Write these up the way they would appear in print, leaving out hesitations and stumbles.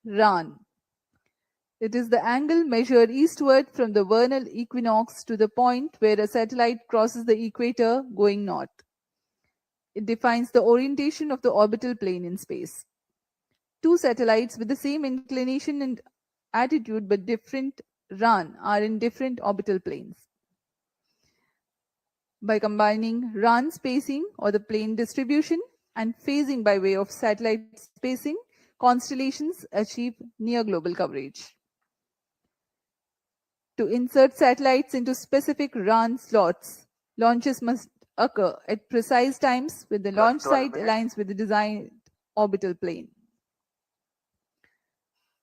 RAN. It is the angle measured eastward from the vernal equinox to the point where a satellite crosses the equator going north. It defines the orientation of the orbital plane in space. Two satellites with the same inclination and attitude but different RAN are in different orbital planes. By combining RAN spacing or the plane distribution and phasing by way of satellite spacing, constellations achieve near global coverage. To insert satellites into specific RAN slots, launches must occur at precise times when the launch site aligns with the designed orbital plane.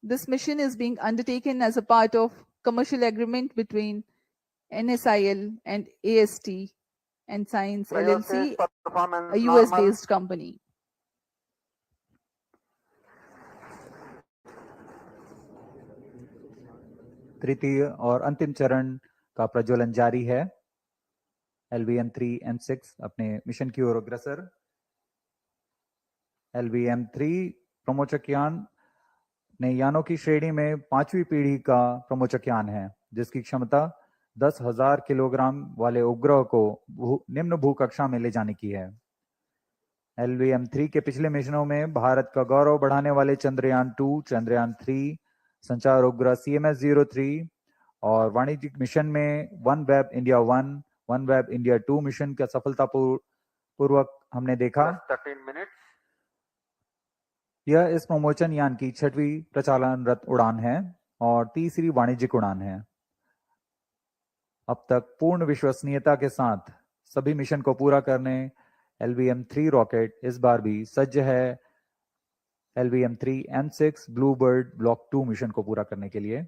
This mission is being undertaken as a part of commercial agreement between NSIL and AST and Science LLC, a US-based company. तृतीय और अंतिम चरण का प्रज्वलन जारी है। LVM-3 M6 अपने mission की ओर अग्रसर। LVM-3 प्रमोचक यान नए यानों की श्रेणी में 5वीं पीढ़ी का प्रमोचक यान है, जिसकी क्षमता 10,000 किलोग्राम वाले उपग्रह को निम्न भूकक्षा में ले जाने की है। LVM-3 के पिछले मिशनों में भारत का गौरव बढ़ाने वाले चंद्रयान-2, चंद्रयान-3, संचार उपग्रह CMS-03 और वाणिज्यिक मिशन में OneWeb India 1, OneWeb India 2 mission का सफलतापूर्वक हमने देखा। 13 minutes. यह इस प्रमोचन यान की 6वीं प्रचालनरत उड़ान है और तीसरी वाणिज्यिक उड़ान है। अब तक पूर्ण विश्वसनीयता के साथ सभी मिशन को पूरा करने LVM-3 रॉकेट इस बार भी सज्ज है LVM-3 M6 Bluebird block 2 mission को पूरा करने के लिए।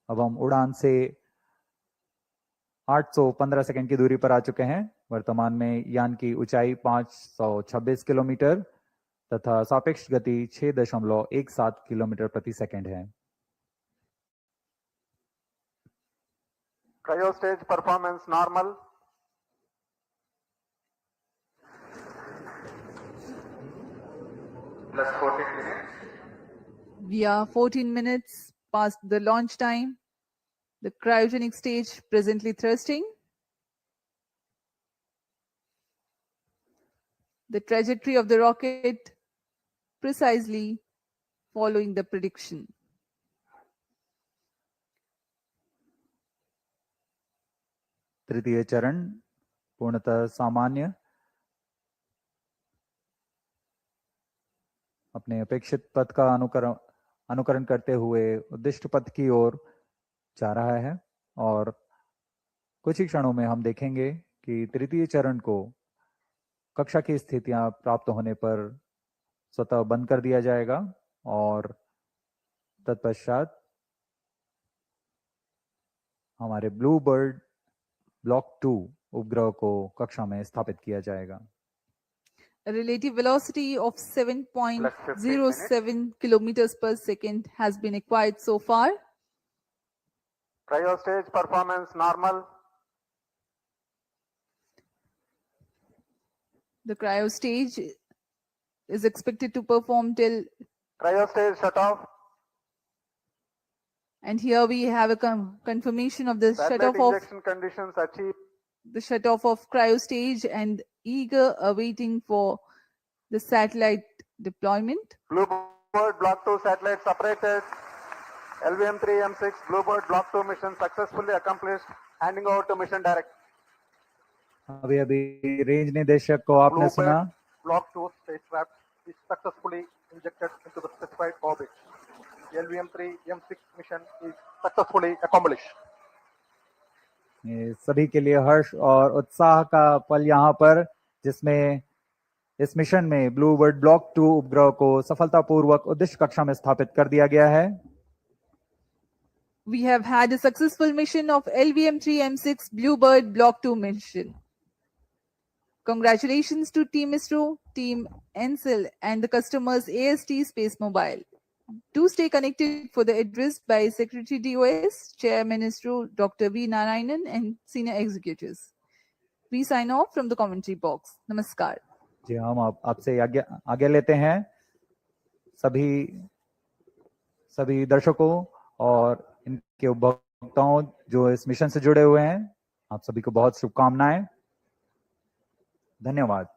अब हम उड़ान से 815 सेकंड की दूरी पर आ चुके हैं। वर्तमान में यान की ऊंचाई 526 किलोमीटर तथा सापेक्ष गति 6.17 किलोमीटर प्रति सेकंड है। Cryo stage performance normal. Plus 14 minutes. We are 14 minutes past the launch time. The cryogenic stage presently thrusting. The trajectory of the rocket precisely following the prediction. तृतीय चरण पूर्णतः सामान्य, अपने अपेक्षित पथ का अनुकरण करते हुए उद्दिष्ट पथ की ओर जा रहा है और कुछ ही क्षणों में हम देखेंगे कि तृतीय चरण को कक्षा की स्थितियां प्राप्त होने पर स्वतः बंद कर दिया जाएगा और तत्पश्चात हमारे ब्लूबर्ड ब्लॉक 2 उपग्रह को कक्षा में स्थापित किया जाएगा। A relative velocity of 7.07 kilometers per second has been acquired so far. Cryo stage performance normal. The cryo stage is expected to perform till Cryo stage shut off. And here we have a confirmation of the Satellite shut off injection conditions achieved. The shut off of cryo stage and eager awaiting for the satellite deployment. Bluebird Block 2 satellite separated. LVM-3 M6 Bluebird Block 2 mission successfully accomplished. Handing over to mission director. अभी range निदेशक को आपने सुना। Block 2 spacecraft is successfully injected into the specified orbit. LVM-3 M6 mission is successfully accomplished. ये सभी के लिए हर्ष और उत्साह का पल यहाँ पर, जिसमें इस मिशन में ब्लूबर्ड ब्लॉक 2 उपग्रह को सफलतापूर्वक उद्दिष्ट कक्षा में स्थापित कर दिया गया है। We have had a successful mission of LVM-3 M6 Bluebird Block 2 mission. Congratulations to Team ISRO, Team NSIL and the customers AST Space Mobile. Do stay connected for the address by Secretary DOS, Chair Minister Dr. V. Narayanan, and senior executives. We sign off from the commentary box. Namaskar. जी हम आपसे आगे लेते हैं सभी सभी दर्शकों और इनके उपभोक्ताओं जो इस मिशन से जुड़े हुए हैं, आप सभी को बहुत शुभकामनाएं। धन्यवाद।